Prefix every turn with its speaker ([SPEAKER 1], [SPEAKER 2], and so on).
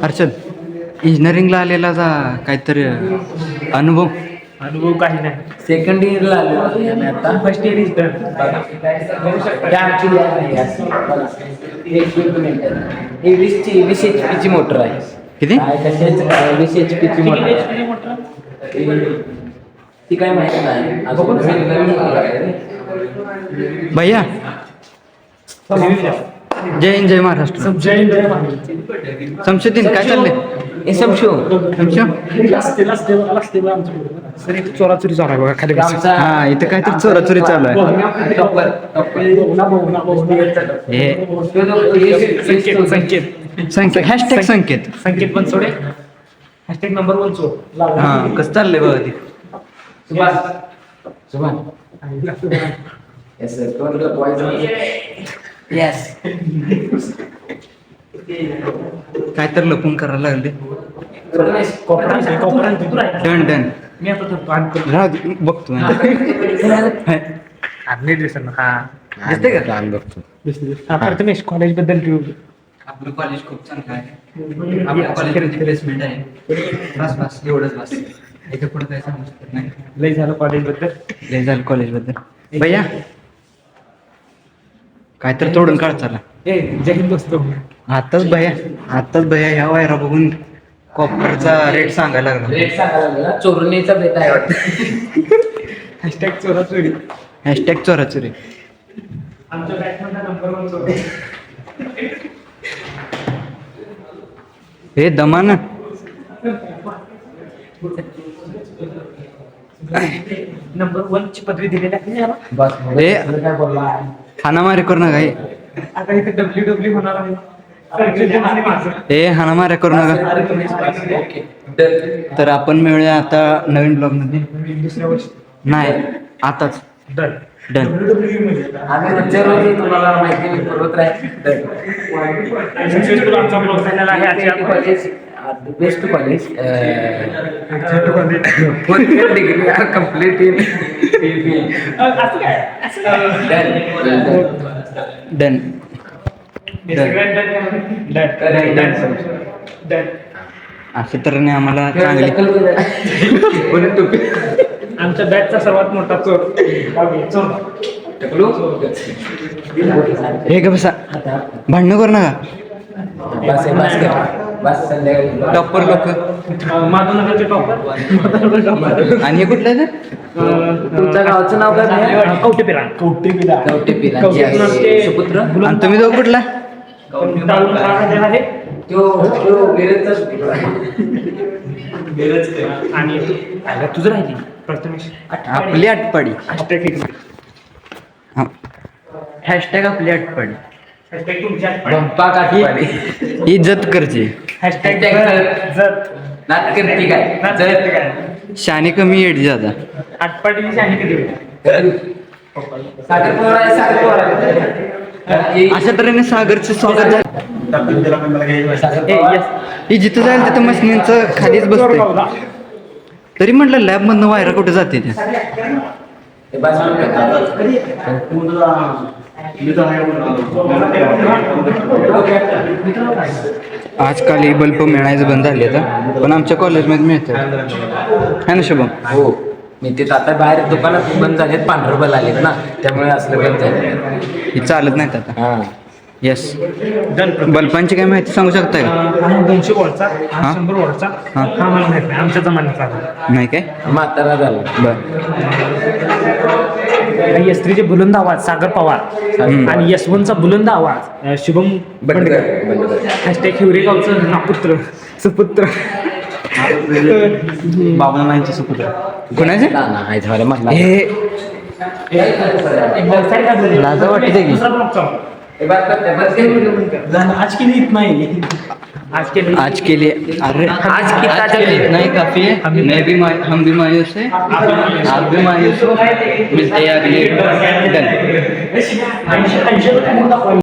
[SPEAKER 1] हर्षद, इंजिनिअरिंगला आलेला काहीतरी अनुभव
[SPEAKER 2] काही नाही.
[SPEAKER 3] सेकंड इयरला आलो आणि आता
[SPEAKER 2] first year is done.
[SPEAKER 3] He 20 HP ची मोटर आहे.
[SPEAKER 1] किती?
[SPEAKER 3] काय कशाच 20 HP ची मोटर आहे. ती काय माहिती नाही अजून
[SPEAKER 1] भैया, जय हिंद जय महाराष्ट्र. संशोधन काय चाललंय?
[SPEAKER 3] समशो
[SPEAKER 2] सर इथे चोराचोरी चालू आहे बघा खाली बस.
[SPEAKER 1] हा, इथं काहीतरी चोराचोरी चालू आहे. हे संकेत हॅशटॅग संकेत
[SPEAKER 2] पण सोडे. हॅशटॅग नंबर 1 सोड.
[SPEAKER 1] हा, कसं चाललंय बघा ते.
[SPEAKER 3] सुभाष येस सर येस
[SPEAKER 1] काय तर लपून करायला लागले. डन
[SPEAKER 2] मी आता तो पान करतो.
[SPEAKER 1] राहू दे, बघतो.
[SPEAKER 2] नीट दिसत ना. हा
[SPEAKER 1] दिसते का?
[SPEAKER 2] प्रथमेश कॉलेज बद्दल
[SPEAKER 1] आपलं कॉलेज खूप चांगलं आहे. आपल्या कॉलेजमध्ये प्लेसमेंट आहे. बस एवढंच बस. इथे पुढे काय सांगू शकत नाही.
[SPEAKER 2] लय झालं कॉलेज बद्दल.
[SPEAKER 1] लय झालं कॉलेज बद्दल. भैया, काय तर तोडून काढ चला.
[SPEAKER 2] जय हिंद दोस्तो.
[SPEAKER 1] आताच भैया ह्या वायरा बघून कॉपरचा रेट सांगायला लागला.
[SPEAKER 3] रेट सांगायला लागला. चोरणीचा बेत आहे वाटतं.
[SPEAKER 2] हॅशटॅग चोराचोरी.
[SPEAKER 1] हॅशटॅग चोराचोरी.
[SPEAKER 2] आमच्या बॅटमॅनचा नंबर 1 चोर.
[SPEAKER 1] हे दमान
[SPEAKER 2] नंबर 1 ची पदवी दिलेली आहे याला.
[SPEAKER 3] बस
[SPEAKER 1] हे
[SPEAKER 3] काय बोलला
[SPEAKER 1] हाणामारी करू नका.
[SPEAKER 2] आता इथे WW होणार आहे.
[SPEAKER 1] हे हाणामाऱ्या करू नका.
[SPEAKER 3] Okay done.
[SPEAKER 1] तर आपण मिळूया आता नवीन ब्लॉग मध्ये.
[SPEAKER 2] दुसऱ्या वर्षी
[SPEAKER 1] नाही, आताच.
[SPEAKER 2] डन.
[SPEAKER 3] आम्ही रोजच्या रोज तुम्हाला माहिती पुरवत राहील. डन.
[SPEAKER 2] सक्सेसफुल आमचा ब्लॉग झालेला आहे. आजच्या
[SPEAKER 3] college best college fourth degree are complete in
[SPEAKER 1] done. अशा तऱ्हेने आम्हाला चांगली.
[SPEAKER 2] आमच्या बॅचचा सर्वात मोठा चोर.
[SPEAKER 1] हे का बसा, भांडणं करू नका.
[SPEAKER 3] बस संध्याकाळी
[SPEAKER 1] टॉपर लोक.
[SPEAKER 2] माधवनगरचे टॉपर.
[SPEAKER 1] आणि हे कुठलं आहे ते?
[SPEAKER 3] तुमच्या गावचं नाव काय?
[SPEAKER 2] कवटेपिरा.
[SPEAKER 3] सुपुत्र.
[SPEAKER 1] आणि तुम्ही दोघं कुठला?
[SPEAKER 2] आहे. आणि तुझं राहिली प्रथमेश.
[SPEAKER 1] आपली आटपाडी. हॅशटॅग आपली आटपाडी.
[SPEAKER 2] हॅशटॅग तुमच्या
[SPEAKER 3] बंपा काठी
[SPEAKER 1] इज्जत करची.
[SPEAKER 2] हॅशटॅग
[SPEAKER 3] नात करती काय
[SPEAKER 1] शाने कमी येड जाता.
[SPEAKER 2] आटपाडीची शाणी कधी होती?
[SPEAKER 1] अशा तऱ्हेने सागरचं स्वागत झालं. ही जिथं जाईल तिथं मशीनचं खालीच बसतंय. तरी म्हटलं लॅब मधनं वायरा कुठे जाते त्या. आजकाल हे बल्ब मिळायचं बंद झाले तर, पण आमच्या कॉलेजमध्ये मिळतं है ना शुभम?
[SPEAKER 3] हो, मी ते आता बाहेर दुकानात बंद झालेत. पांढरं बल आलेत ना, त्यामुळे असलं बंद झालं.
[SPEAKER 1] हे चालत नाहीत आता.
[SPEAKER 3] हां
[SPEAKER 1] येस. बल्बांची काय माहिती सांगू शकताय का?
[SPEAKER 2] 200 वॉटचा, 100 वॉटचा.
[SPEAKER 1] हा.
[SPEAKER 2] हा मला माहित नाही, आमच्या जमान्याचा
[SPEAKER 1] नाही काय?
[SPEAKER 3] म्हातारा झालं.
[SPEAKER 1] बर.
[SPEAKER 2] S3 चे बुलंद आवाज सागर पवार आणि S1 चा बुलंद आवाज शुभम बंडकर. हॅशटॅग हिवरेगावचं नापुत्र सुपुत्र.
[SPEAKER 1] बाबा सुपुत्र कोणाचे? हे लाजा वाटते की आज के लिए अरे
[SPEAKER 3] आज की ताजा
[SPEAKER 1] नहीं काफी है. हम भी मायूस है, आप भी मायूस हो. मिलते हैं अगले. डन.